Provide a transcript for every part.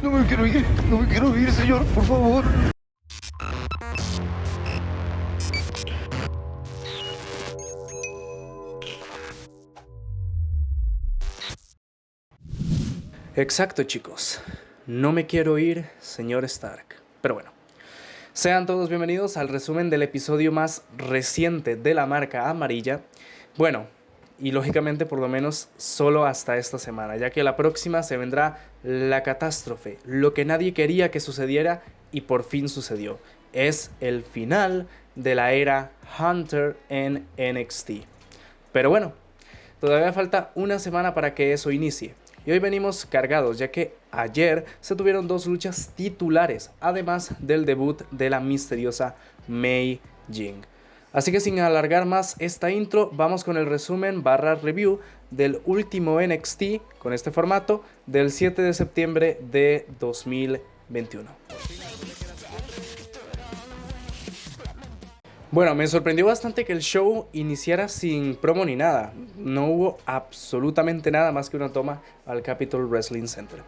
No me quiero ir, no me quiero ir, señor, por favor. Exacto, chicos. No me quiero ir, señor Stark. Pero bueno, sean todos bienvenidos al resumen del episodio más reciente de la marca amarilla. Bueno, y lógicamente por lo menos solo hasta esta semana, ya que la próxima se vendrá la catástrofe, lo que nadie quería que sucediera y por fin sucedió. Es el final de la era Hunter en NXT. Pero bueno, todavía falta una semana para que eso inicie. Y hoy venimos cargados, ya que ayer se tuvieron dos luchas titulares, además del debut de la misteriosa Mei Ying. Así que sin alargar más esta intro, vamos con el resumen / review del último NXT con este formato del 7 de septiembre de 2021. Bueno, me sorprendió bastante que el show iniciara sin promo ni nada. No hubo absolutamente nada más que una toma al Capitol Wrestling Center.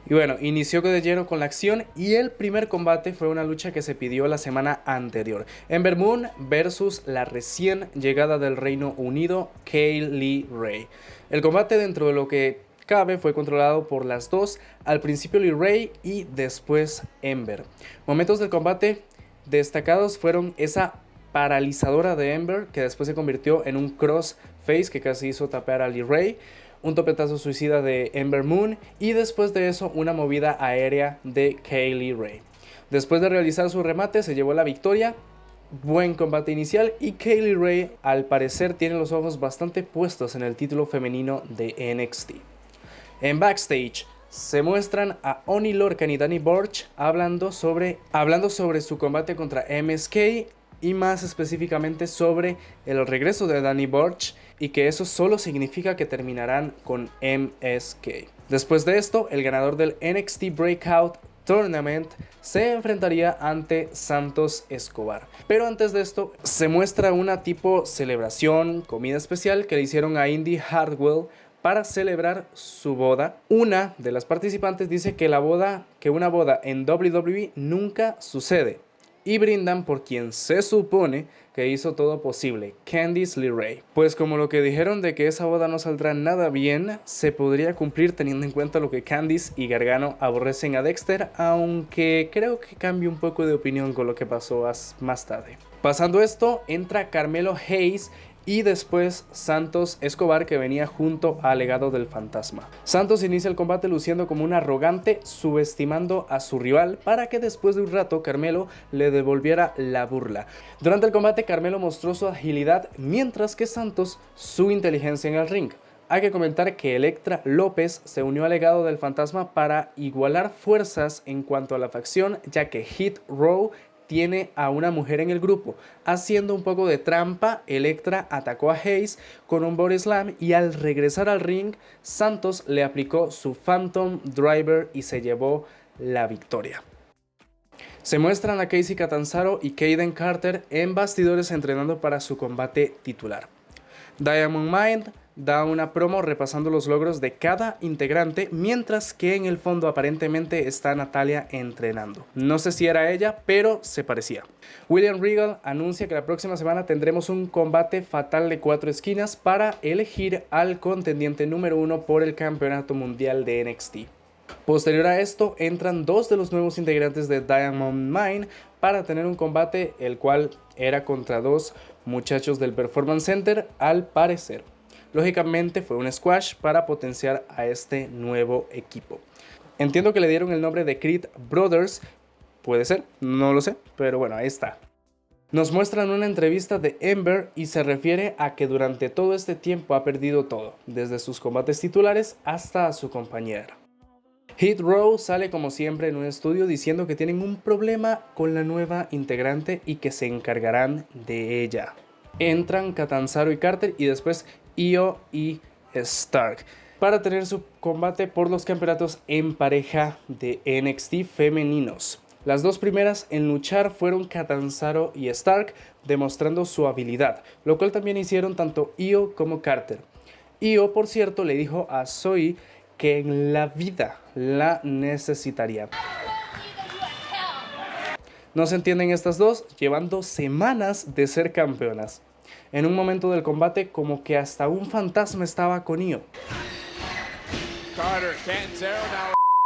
Y bueno, inició de lleno con la acción y el primer combate fue una lucha que se pidió la semana anterior. Ember Moon versus la recién llegada del Reino Unido, Kay Lee Ray. El combate, dentro de lo que cabe, fue controlado por las dos, al principio Lee Ray y después Ember. Momentos del combate destacados fueron esa paralizadora de Ember, que después se convirtió en un crossface que casi hizo tapear a Lee Ray, un topetazo suicida de Ember Moon y después de eso una movida aérea de Kay Lee Ray. Después de realizar su remate se llevó la victoria. Buen combate inicial y Kay Lee Ray al parecer tiene los ojos bastante puestos en el título femenino de NXT. En backstage se muestran a Oney Lorcan y Danny Burch hablando sobre su combate contra MSK y más específicamente sobre el regreso de Danny Burch y que eso solo significa que terminarán con MSK. Después de esto, el ganador del NXT Breakout Tournament se enfrentaría ante Santos Escobar. Pero antes de esto, se muestra una tipo celebración, comida especial que le hicieron a Indy Hartwell para celebrar su boda. Una de las participantes dice que una boda en WWE nunca sucede y brindan por quien se supone que hizo todo posible, Candice LeRae. Pues como lo que dijeron de que esa boda no saldrá nada bien, se podría cumplir teniendo en cuenta lo que Candice y Gargano aborrecen a Dexter, aunque creo que cambie un poco de opinión con lo que pasó más tarde. Pasando esto, entra Carmelo Hayes y después Santos Escobar, que venía junto al legado del fantasma. Santos inicia el combate luciendo como un arrogante, subestimando a su rival para que después de un rato Carmelo le devolviera la burla. Durante el combate Carmelo mostró su agilidad mientras que Santos su inteligencia en el ring. Hay que comentar que Elektra López se unió al legado del fantasma para igualar fuerzas en cuanto a la facción, ya que Hit Row tiene a una mujer en el grupo. Haciendo un poco de trampa, Elektra atacó a Hayes con un body slam y al regresar al ring, Santos le aplicó su Phantom Driver y se llevó la victoria. Se muestran a Casey Catanzaro y Kayden Carter en bastidores entrenando para su combate titular. Diamond Mine da una promo repasando los logros de cada integrante, mientras que en el fondo aparentemente está Natalya entrenando. No sé si era ella, pero se parecía. William Regal anuncia que la próxima semana tendremos un combate fatal de 4 esquinas para elegir al contendiente número 1 por el campeonato mundial de NXT. Posterior a esto entran dos de los nuevos integrantes de Diamond Mine para tener un combate, el cual era contra dos muchachos del Performance Center al parecer. Lógicamente fue un squash para potenciar a este nuevo equipo. Entiendo que le dieron el nombre de Creed Brothers, puede ser, no lo sé, pero bueno, ahí está. Nos muestran una entrevista de Ember y se refiere a que durante todo este tiempo ha perdido todo, desde sus combates titulares hasta a su compañera. Hit Row sale como siempre en un estudio diciendo que tienen un problema con la nueva integrante y que se encargarán de ella. Entran Catanzaro y Carter y después Io y Stark para tener su combate por los campeonatos en pareja de NXT femeninos. Las dos primeras en luchar fueron Catanzaro y Stark, demostrando su habilidad, lo cual también hicieron tanto Io como Carter. Io, por cierto, le dijo a Zoe que en la vida la necesitaría. No se entienden estas dos, llevando semanas de ser campeonas. En un momento del combate, como que hasta un fantasma estaba con Io.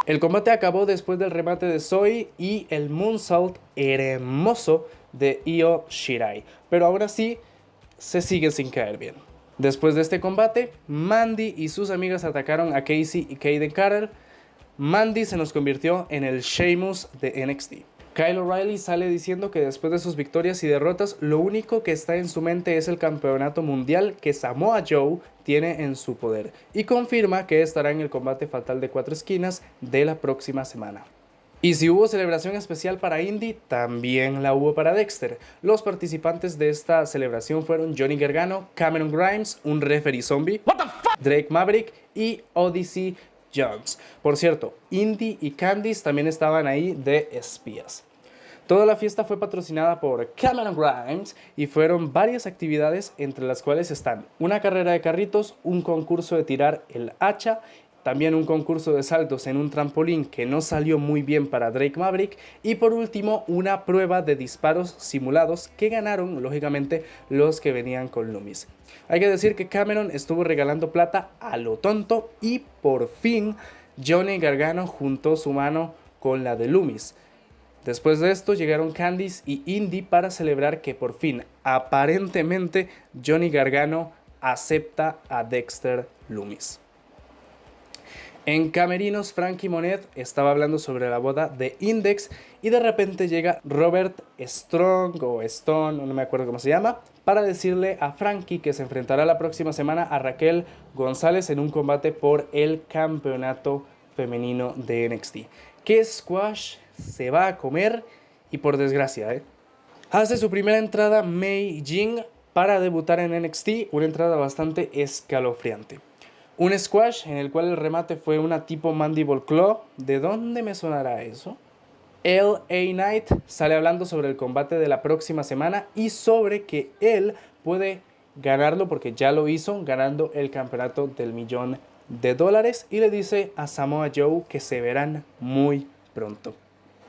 El combate acabó después del remate de Zoe y el moonsault hermoso de Io Shirai, pero aún así se siguen sin caer bien. Después de este combate, Mandy y sus amigas atacaron a Casey y Kayden Carter. Mandy se nos convirtió en el Sheamus de NXT. Kyle O'Reilly sale diciendo que después de sus victorias y derrotas, lo único que está en su mente es el campeonato mundial que Samoa Joe tiene en su poder, y confirma que estará en el combate fatal de 4 esquinas de la próxima semana. Y si hubo celebración especial para Indy, también la hubo para Dexter. Los participantes de esta celebración fueron Johnny Gargano, Cameron Grimes, un referee zombie, Drake Maverick y Odyssey Jones. Por cierto, Indy y Candice también estaban ahí de espías. Toda la fiesta fue patrocinada por Cameron Grimes y fueron varias actividades, entre las cuales están una carrera de carritos, un concurso de tirar el hacha, también un concurso de saltos en un trampolín que no salió muy bien para Drake Maverick, y por último una prueba de disparos simulados que ganaron lógicamente los que venían con Loomis. Hay que decir que Cameron estuvo regalando plata a lo tonto y por fin Johnny Gargano juntó su mano con la de Loomis. Después de esto llegaron Candice y Indy para celebrar que por fin, aparentemente, Johnny Gargano acepta a Dexter Loomis. En camerinos, Frankie Monet estaba hablando sobre la boda de Index y de repente llega Robert Strong o Stone, no me acuerdo cómo se llama, para decirle a Frankie que se enfrentará la próxima semana a Raquel González en un combate por el campeonato femenino de NXT. ¿Qué squash se va a comer? Y por desgracia, hace su primera entrada Mei Jing para debutar en NXT, una entrada bastante escalofriante. Un squash en el cual el remate fue una tipo Mandible Claw. ¿De dónde me sonará eso? LA Knight sale hablando sobre el combate de la próxima semana y sobre que él puede ganarlo porque ya lo hizo ganando el campeonato del $1.000.000 y le dice a Samoa Joe que se verán muy pronto.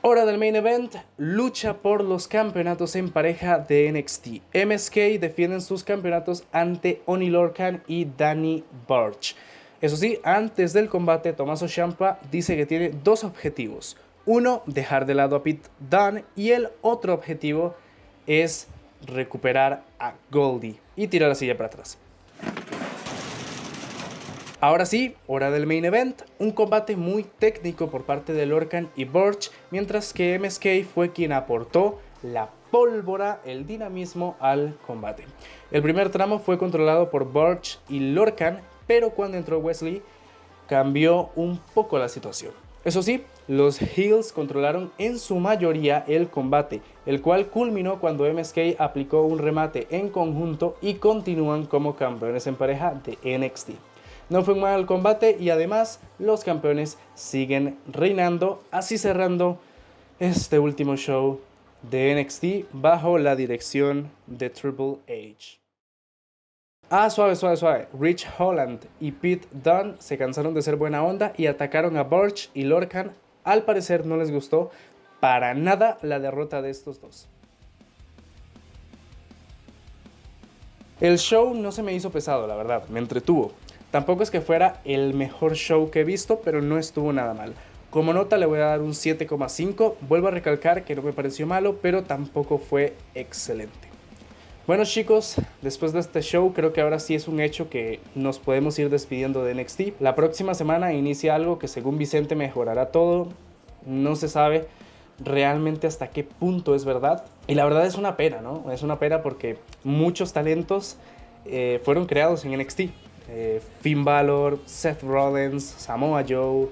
Hora del main event, lucha por los campeonatos en pareja de NXT. MSK defienden sus campeonatos ante Oney Lorcan y Danny Burch. Eso sí, antes del combate, Tommaso Ciampa dice que tiene dos objetivos. Uno, dejar de lado a Pete Dunne, y el otro objetivo es recuperar a Goldie y tirar la silla para atrás. Ahora sí, hora del main event, un combate muy técnico por parte de Lorcan y Burch, mientras que MSK fue quien aportó la pólvora, el dinamismo al combate. El primer tramo fue controlado por Burch y Lorcan, pero cuando entró Wesley cambió un poco la situación. Eso sí, los Heels controlaron en su mayoría el combate, el cual culminó cuando MSK aplicó un remate en conjunto y continúan como campeones en pareja de NXT. No fue un mal combate y además los campeones siguen reinando, así cerrando este último show de NXT bajo la dirección de Triple H. Suave. Rich Holland y Pete Dunne se cansaron de ser buena onda y atacaron a Burch y Lorcan. Al parecer no les gustó para nada la derrota de estos dos. El show no se me hizo pesado, la verdad, me entretuvo. Tampoco es que fuera el mejor show que he visto, pero no estuvo nada mal. Como nota le voy a dar un 7,5. Vuelvo a recalcar que no me pareció malo, pero tampoco fue excelente. Bueno chicos, después de este show creo que ahora sí es un hecho que nos podemos ir despidiendo de NXT. La próxima semana inicia algo que según Vicente mejorará todo. No se sabe realmente hasta qué punto es verdad. Y la verdad es una pena, ¿no? Es una pena porque muchos talentos fueron creados en NXT. Finn Balor, Seth Rollins, Samoa Joe,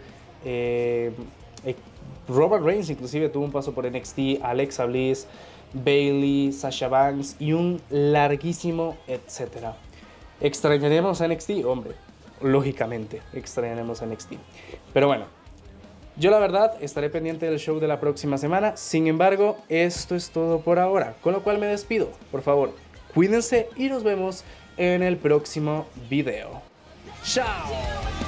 Roman Reigns inclusive tuvo un paso por NXT, Alexa Bliss, Bayley, Sasha Banks y un larguísimo etcétera. ¿Extrañaremos a NXT? Hombre, lógicamente extrañaremos a NXT. Pero bueno, yo la verdad estaré pendiente del show de la próxima semana. Sin embargo, esto es todo por ahora, con lo cual me despido. Por favor, cuídense y nos vemos en el próximo video. ¡Chao!